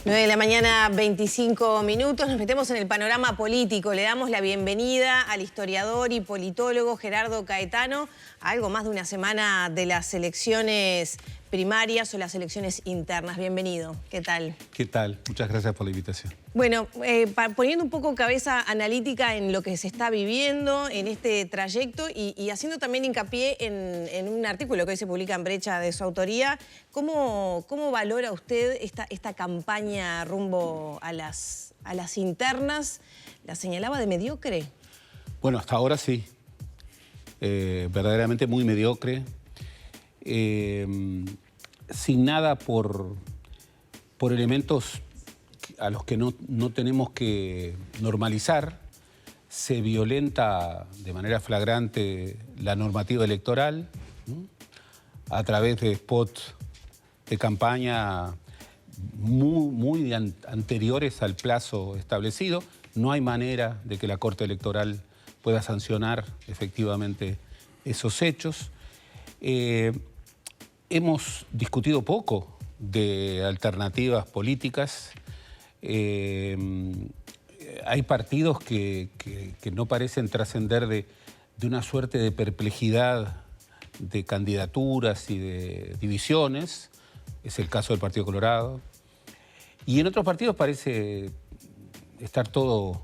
9 de la mañana, 25 minutos. Nos metemos en el panorama político. Le damos la bienvenida al historiador y politólogo Gerardo Caetano a algo más de una semana de las elecciones primarias o las elecciones internas. Bienvenido. ¿Qué tal? ¿Qué tal? Muchas gracias por la invitación. Bueno, poniendo un poco cabeza analítica en lo que se está viviendo en este trayecto y haciendo también hincapié en un artículo que hoy se publica en Brecha de su autoría, ¿cómo valora usted esta campaña rumbo a las internas? ¿La señalaba de mediocre? Bueno, hasta ahora sí. Verdaderamente muy mediocre. Signada por elementos a los que no tenemos que normalizar. Se violenta de manera flagrante la normativa electoral, ¿no?, a través de spots de campaña muy anteriores al plazo establecido. No hay manera de que la Corte Electoral pueda sancionar efectivamente esos hechos. Hemos discutido poco de alternativas políticas. Hay partidos que no parecen trascender de una suerte de perplejidad de candidaturas y de divisiones. Es el caso del Partido Colorado. Y en otros partidos parece estar todo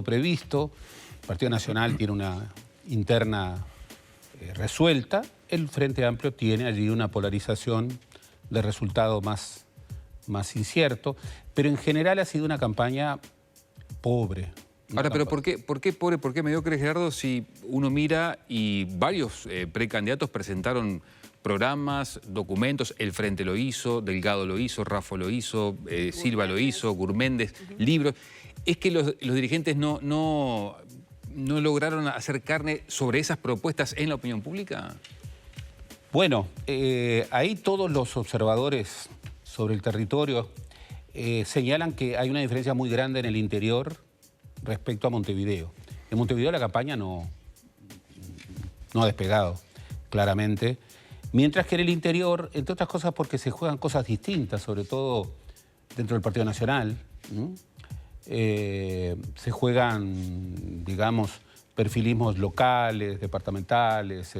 previsto. El Partido Nacional tiene una interna resuelta. El Frente Amplio tiene allí una polarización de resultado más incierto, pero en general ha sido una campaña pobre. Ahora, pero ¿por qué pobre, por qué mediocre, Gerardo, si uno mira y varios precandidatos presentaron programas, documentos? El Frente lo hizo, Delgado lo hizo, Raffo lo hizo, Silva lo hizo, Gurméndez, libros. Es que los dirigentes no lograron hacer carne sobre esas propuestas en la opinión pública. Bueno, ahí todos los observadores sobre el territorio señalan que hay una diferencia muy grande en el interior respecto a Montevideo. En Montevideo la campaña no ha despegado, claramente. Mientras que en el interior, entre otras cosas porque se juegan cosas distintas, sobre todo dentro del Partido Nacional, ¿no? Se juegan, digamos, perfilismos locales, departamentales.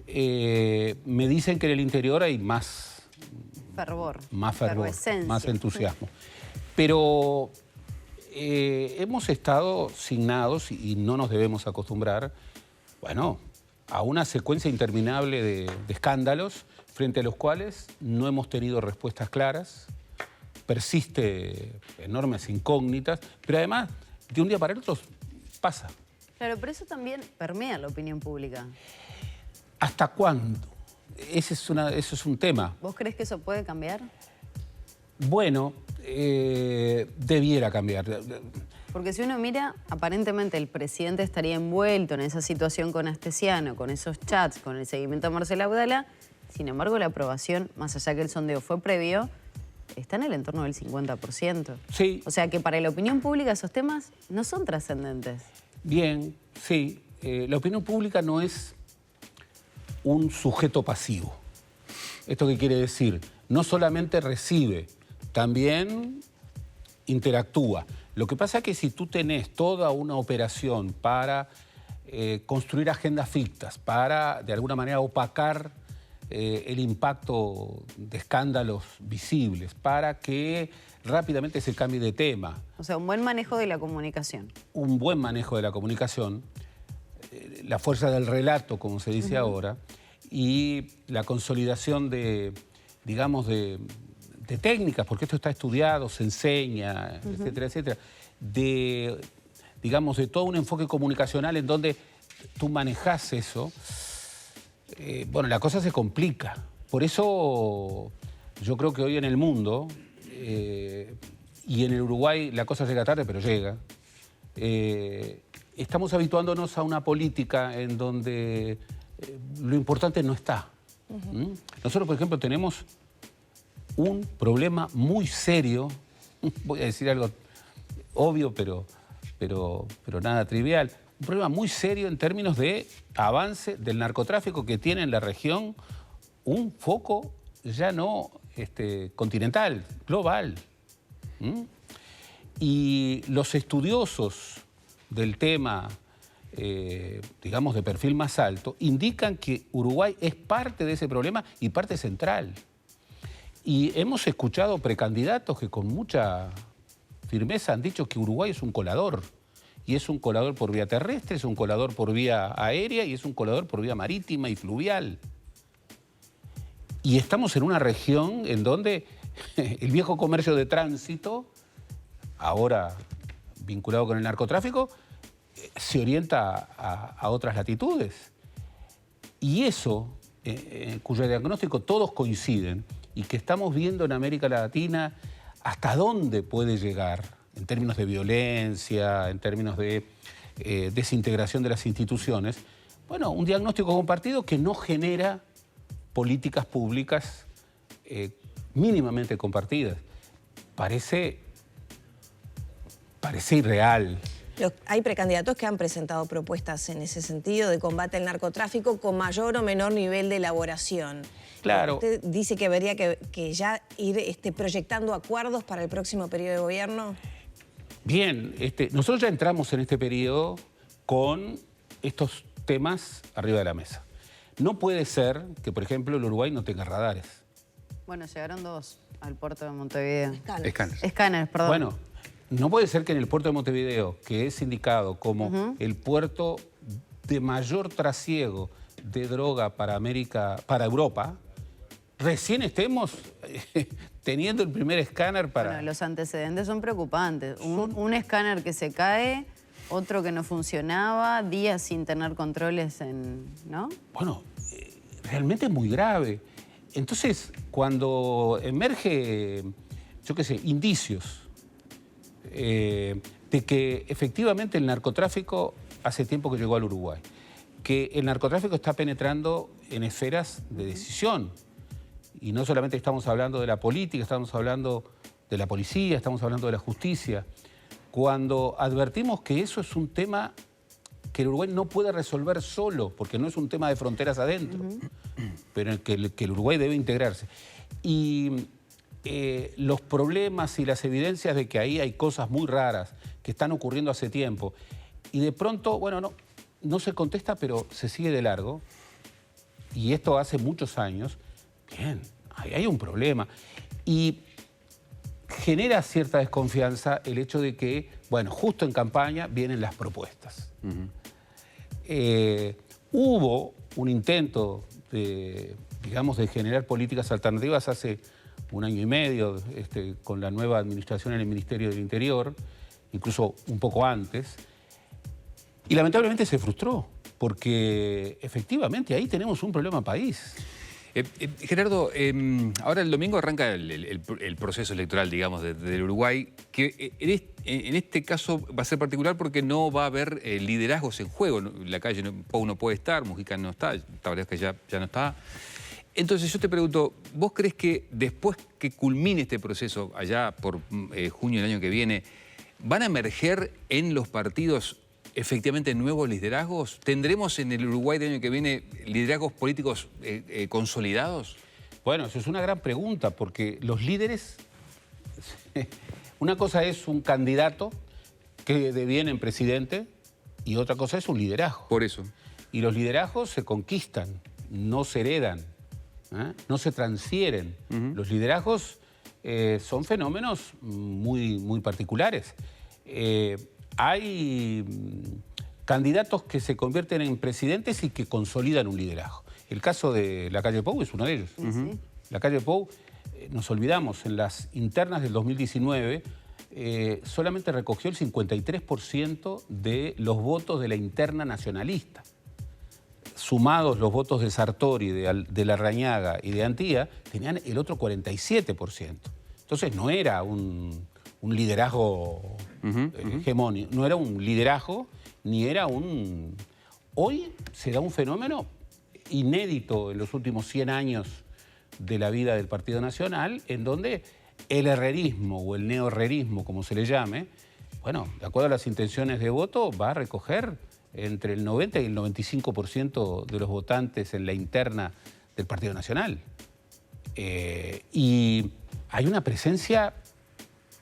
Me dicen que en el interior hay más fervor, más entusiasmo. Pero hemos estado signados, y no nos debemos acostumbrar, bueno, a una secuencia interminable de escándalos frente a los cuales no hemos tenido respuestas claras. Persiste enormes incógnitas, pero además, de un día para el otro, pasa. Claro, pero eso también permea la opinión pública. ¿Hasta cuándo? Eso es un tema. ¿Vos crees que eso puede cambiar? Bueno, debiera cambiar. Porque si uno mira, aparentemente el presidente estaría envuelto en esa situación con Astesiano, con esos chats, con el seguimiento de Marcela Abdala. Sin embargo, la aprobación, más allá que el sondeo fue previo, está en el entorno del 50%. Sí. O sea que para la opinión pública esos temas no son trascendentes. Bien, sí. La opinión pública no es un sujeto pasivo. ¿Esto qué quiere decir? No solamente recibe, también interactúa. Lo que pasa es que si tú tenés toda una operación para construir agendas fictas, para de alguna manera opacar el impacto de escándalos visibles, para que rápidamente se cambie de tema. O sea, un buen manejo de la comunicación. Un buen manejo de la comunicación, la fuerza del relato, como se dice ahora, y la consolidación de, digamos, de técnicas, porque esto está estudiado, se enseña, etcétera, etcétera, digamos, de todo un enfoque comunicacional en donde tú manejas eso. Bueno, la cosa se complica. Por eso yo creo que hoy en el mundo, y en el Uruguay la cosa llega tarde, pero llega, estamos habituándonos a una política en donde lo importante no está. Nosotros, por ejemplo, tenemos un problema muy serio, voy a decir algo obvio, pero nada trivial, un problema muy serio en términos de avance del narcotráfico, que tiene en la región un foco ya no continental, global. Y los estudiosos del tema, digamos, de perfil más alto, indican que Uruguay es parte de ese problema y parte central. Y hemos escuchado precandidatos que con mucha firmeza han dicho que Uruguay es un colador. Y es un colador por vía terrestre, es un colador por vía aérea y es un colador por vía marítima y fluvial. Y estamos en una región en donde el viejo comercio de tránsito, ahora vinculado con el narcotráfico, se orienta a otras latitudes. Y eso, cuyo diagnóstico todos coinciden, y que estamos viendo en América Latina hasta dónde puede llegar, en términos de violencia, en términos de desintegración de las instituciones, bueno, un diagnóstico compartido que no genera políticas públicas mínimamente compartidas. Parece irreal. Hay precandidatos que han presentado propuestas en ese sentido de combate al narcotráfico con mayor o menor nivel de elaboración. Claro. ¿Usted dice que habría que ya ir proyectando acuerdos para el próximo periodo de gobierno? Bien, nosotros ya entramos en este periodo con estos temas arriba de la mesa. No puede ser que, por ejemplo, el Uruguay no tenga radares. Bueno, llegaron 2 al puerto de Montevideo. Escáneres. Perdón. Bueno, no puede ser que en el puerto de Montevideo, que es indicado como el puerto de mayor trasiego de droga para Europa, recién estemos teniendo el primer escáner para... Bueno, los antecedentes son preocupantes. Un escáner que se cae, otro que no funcionaba, días sin tener controles, ¿no? Bueno, realmente es muy grave. Entonces, cuando emerge, yo qué sé, indicios de que efectivamente el narcotráfico hace tiempo que llegó al Uruguay, que el narcotráfico está penetrando en esferas de decisión, y no solamente estamos hablando de la política, estamos hablando de la policía, estamos hablando de la justicia. Cuando advertimos que eso es un tema que el Uruguay no puede resolver solo, porque no es un tema de fronteras adentro, pero en el que el Uruguay debe integrarse. Y los problemas y las evidencias de que ahí hay cosas muy raras que están ocurriendo hace tiempo, y de pronto, bueno, no se contesta, pero se sigue de largo, y esto hace muchos años. Bien, ahí hay un problema. Y genera cierta desconfianza el hecho de que, bueno, justo en campaña vienen las propuestas. Hubo un intento de generar políticas alternativas hace 1 año y medio, con la nueva administración en el Ministerio del Interior, incluso un poco antes, y lamentablemente se frustró, porque efectivamente ahí tenemos un problema país. Gerardo, ahora el domingo arranca el proceso electoral, digamos, del Uruguay, que en este caso va a ser particular porque no va a haber liderazgos en juego. La calle Pou no puede estar, Mujica no está, la verdad es que ya no está. Entonces yo te pregunto, ¿vos crees que después que culmine este proceso, allá por junio del año que viene, van a emerger en los partidos efectivamente nuevos liderazgos? ¿Tendremos en el Uruguay del año que viene liderazgos políticos consolidados? Bueno, eso es una gran pregunta, porque los líderes... Una cosa es un candidato que deviene en presidente y otra cosa es un liderazgo. Por eso. Y los liderazgos se conquistan, no se heredan, no se transfieren. Los liderazgos son fenómenos muy, muy particulares. Hay candidatos que se convierten en presidentes y que consolidan un liderazgo. El caso de la calle Pou es uno de ellos. La calle Pou, nos olvidamos, en las internas del 2019 solamente recogió el 53% de los votos de la interna nacionalista. Sumados los votos de Sartori, de Larrañaga y de Antía, tenían el otro 47%. Entonces no era un liderazgo hegemónico, no era un liderazgo, ni era un... Hoy se da un fenómeno inédito en los últimos 100 años de la vida del Partido Nacional, en donde el herrerismo o el neoherrerismo, como se le llame, bueno, de acuerdo a las intenciones de voto, va a recoger entre el 90 y el 95% de los votantes en la interna del Partido Nacional. Y hay una presencia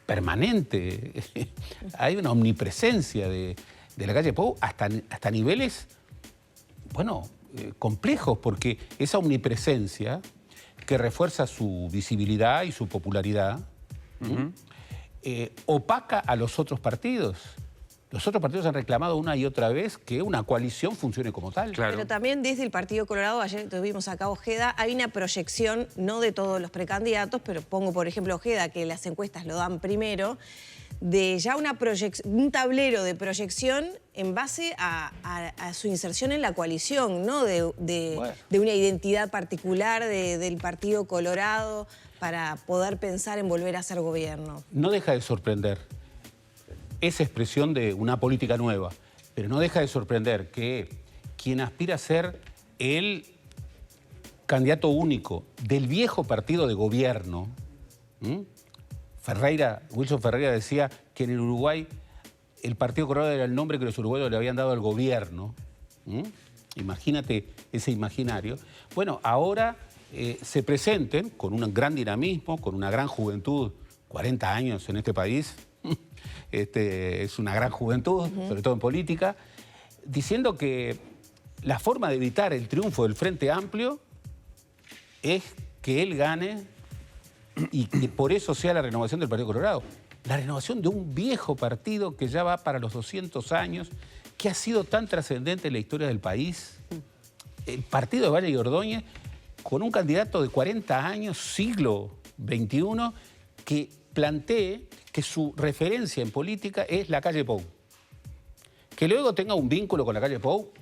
permanente, hay una omnipresencia de la calle Pou hasta niveles, bueno, complejos, porque esa omnipresencia que refuerza su visibilidad y su popularidad, opaca a los otros partidos. Los otros partidos han reclamado una y otra vez que una coalición funcione como tal. Claro. Pero también desde el Partido Colorado, ayer tuvimos acá Ojeda, hay una proyección, no de todos los precandidatos, pero pongo por ejemplo Ojeda, que las encuestas lo dan primero, de ya un tablero de proyección en base a su inserción en la coalición, ¿no? De una identidad particular del Partido Colorado para poder pensar en volver a ser gobierno. No deja de sorprender esa expresión de una política nueva, pero no deja de sorprender que quien aspira a ser el candidato único del viejo partido de gobierno, Wilson Ferreira decía que en el Uruguay el Partido Colorado era el nombre que los uruguayos le habían dado al gobierno. Imagínate ese imaginario. Bueno, ahora se presenten con un gran dinamismo, con una gran juventud, 40 años en este país, es una gran juventud, sobre todo en política, diciendo que la forma de evitar el triunfo del Frente Amplio es que él gane y que por eso sea la renovación del Partido Colorado. La renovación de un viejo partido que ya va para los 200 años, que ha sido tan trascendente en la historia del país. El partido de Valle y Ordóñez, con un candidato de 40 años, siglo XXI, que plantee que su referencia en política es la calle Pou. Que luego tenga un vínculo con la calle Pou,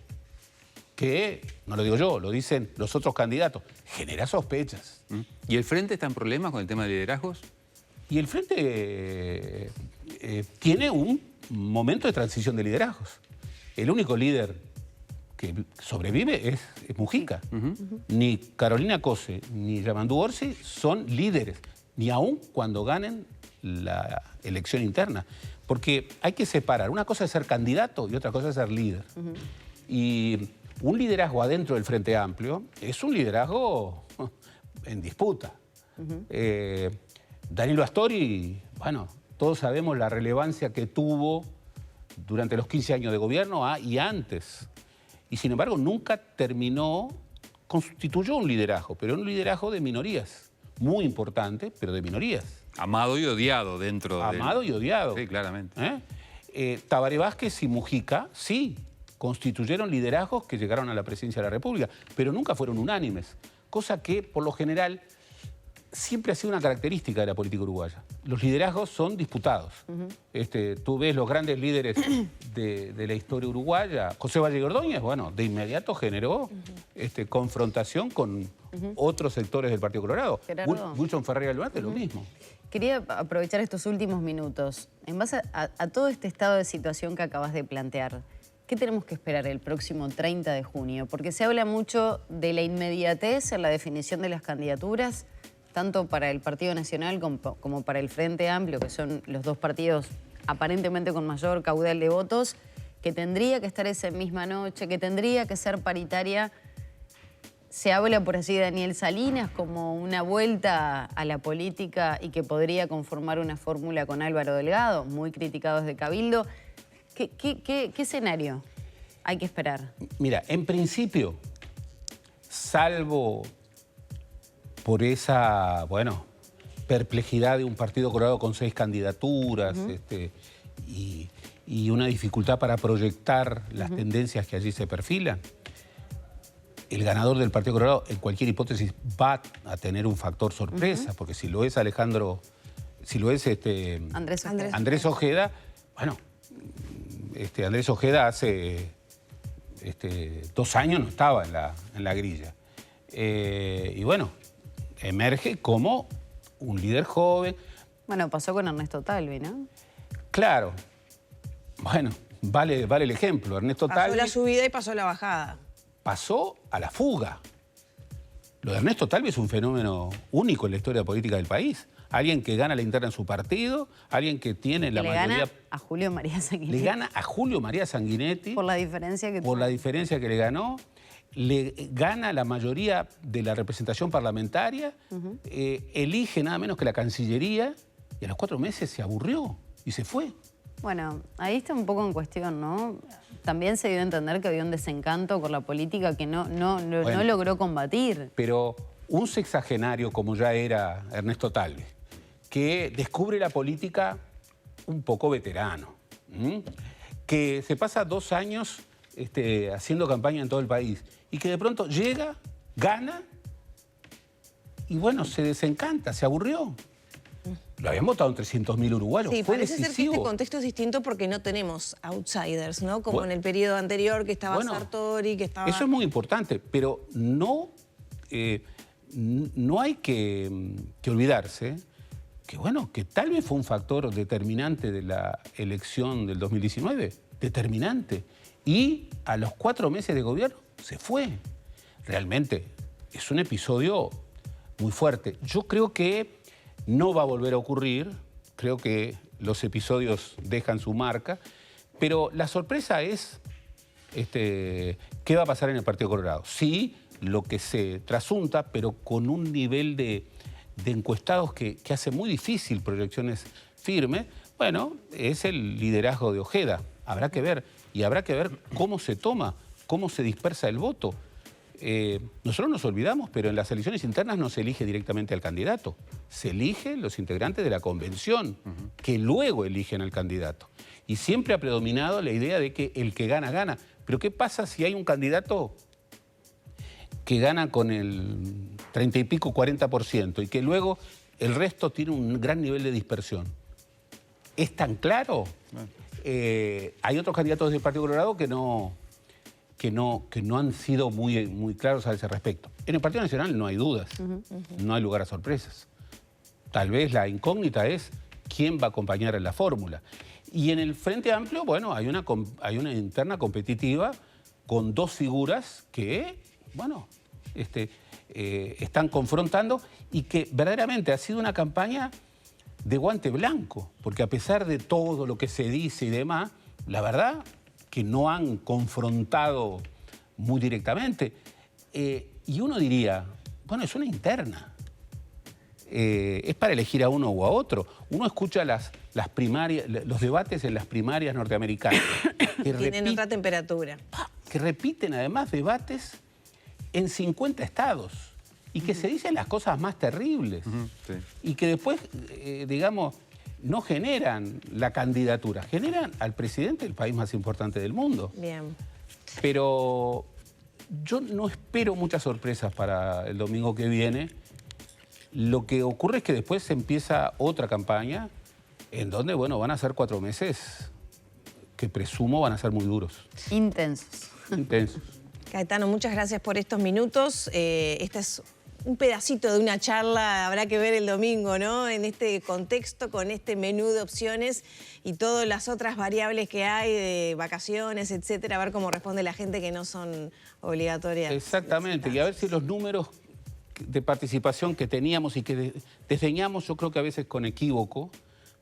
que, no lo digo yo, lo dicen los otros candidatos, genera sospechas. ¿Y el Frente está en problemas con el tema de liderazgos? Y el Frente tiene un momento de transición de liderazgos. El único líder que sobrevive es Mujica. Ni Carolina Cose ni Yamandu Orsi son líderes, ni aún cuando ganen la elección interna. Porque hay que separar. Una cosa es ser candidato y otra cosa es ser líder. Y un liderazgo adentro del Frente Amplio es un liderazgo en disputa. Danilo Astori, bueno, todos sabemos la relevancia que tuvo durante los 15 años de gobierno y antes. Y sin embargo nunca constituyó un liderazgo, pero un liderazgo de minorías. Muy importante, pero de minorías. Amado y odiado dentro de... Amado y odiado. Sí, claramente. Tabaré Vázquez y Mujica, sí, constituyeron liderazgos que llegaron a la presidencia de la República, pero nunca fueron unánimes, cosa que, por lo general, siempre ha sido una característica de la política uruguaya. Los liderazgos son disputados. Tú ves los grandes líderes de la historia uruguaya. José Valle y Ordóñez, bueno, de inmediato generó confrontación con otros sectores del Partido Colorado. Wilson Ferreira lo mismo. Quería aprovechar estos últimos minutos. En base a todo este estado de situación que acabas de plantear, ¿qué tenemos que esperar el próximo 30 de junio? Porque se habla mucho de la inmediatez en la definición de las candidaturas, tanto para el Partido Nacional como para el Frente Amplio, que son los dos partidos aparentemente con mayor caudal de votos, que tendría que estar esa misma noche, que tendría que ser paritaria. Se habla por así de Daniel Salinas como una vuelta a la política y que podría conformar una fórmula con Álvaro Delgado, muy criticado desde Cabildo. ¿Qué escenario hay que esperar? Mira, en principio, salvo por esa, perplejidad de un Partido Colorado con 6 candidaturas y una dificultad para proyectar las tendencias que allí se perfilan, el ganador del Partido Colorado, en cualquier hipótesis, va a tener un factor sorpresa, porque si lo es Andrés Ojeda, bueno, Andrés Ojeda hace 2 años no estaba en la grilla. Y bueno, emerge como un líder joven. Bueno, pasó con Ernesto Talvi, ¿no? Claro. Bueno, vale el ejemplo. Ernesto Talvi pasó la subida y pasó la bajada. Pasó a la fuga. Lo de Ernesto Talvi es un fenómeno único en la historia política del país. Alguien que gana la interna en su partido, alguien que tiene la mayoría... Le gana a Julio María Sanguinetti. Le gana a Julio María Sanguinetti. Por la diferencia que Por la diferencia que le ganó. le gana la mayoría de la representación parlamentaria, elige nada menos que la Cancillería y a los 4 meses se aburrió y se fue. Bueno, ahí está un poco en cuestión, ¿no? También se dio a entender que había un desencanto por la política que no logró combatir. Pero un sexagenario como ya era Ernesto Talvi, que descubre la política un poco veterano, que se pasa 2 años haciendo campaña en todo el país y que de pronto llega, gana y bueno, se desencanta, se aburrió. Lo habían votado en 300.000 uruguayos, Sí, fue parece ser que decisivo. este contexto es distinto porque no tenemos outsiders, ¿no? Como Bueno, en el periodo anterior que estaba bueno, Sartori, que estaba... Eso es muy importante, pero no hay que olvidarse que, bueno, que tal vez fue un factor determinante de la elección del 2019, determinante. Y a los 4 meses de gobierno se fue. Realmente es un episodio muy fuerte. Yo creo que no va a volver a ocurrir, creo que los episodios dejan su marca, pero la sorpresa es qué va a pasar en el Partido Colorado. Sí, lo que se trasunta, pero con un nivel de encuestados que hace muy difícil proyecciones firmes, bueno, es el liderazgo de Ojeda. Habrá que ver, y habrá que ver cómo se toma, cómo se dispersa el voto. Nosotros nos olvidamos, pero en las elecciones internas no se elige directamente al candidato. Se eligen los integrantes de la convención, que luego eligen al candidato. Y siempre ha predominado la idea de que el que gana, gana. Pero ¿qué pasa si hay un candidato que gana con el 30 y pico, 40%, y que luego el resto tiene un gran nivel de dispersión? ¿Es tan claro? Hay otros candidatos del Partido Colorado que no han sido muy claros a ese respecto. En el Partido Nacional no hay dudas, no hay lugar a sorpresas. Tal vez la incógnita es quién va a acompañar en la fórmula. Y en el Frente Amplio, bueno, hay una interna competitiva con 2 figuras que, bueno, están confrontando y que verdaderamente ha sido una campaña de guante blanco, porque a pesar de todo lo que se dice y demás, la verdad que no han confrontado muy directamente. Y uno diría, bueno, es una interna. Es para elegir a uno o a otro. Uno escucha las primarias, los debates en las primarias norteamericanas. Tienen otra temperatura. Que repiten además debates en 50 estados y que se dicen las cosas más terribles. Sí. Y que después, digamos, no generan la candidatura, generan al presidente del país más importante del mundo. Bien. Pero yo no espero muchas sorpresas para el domingo que viene. Lo que ocurre es que después empieza otra campaña en donde, bueno, van a ser 4 meses que presumo van a ser muy duros. Intensos. Intensos. Caetano, muchas gracias por estos minutos. Este es un pedacito de una charla, habrá que ver el domingo, ¿no? En este contexto, con este menú de opciones y todas las otras variables que hay de vacaciones, etcétera, a ver cómo responde la gente que no son obligatorias. Exactamente, y a ver si los números de participación que teníamos y que desdeñamos, yo creo que a veces con equívoco,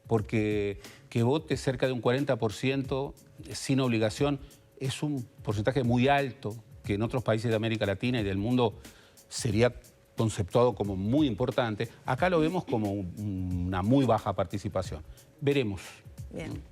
porque que vote cerca de un 40% sin obligación es un porcentaje muy alto, que en otros países de América Latina y del mundo sería conceptuado como muy importante. Acá lo vemos como una muy baja participación. Veremos. Bien.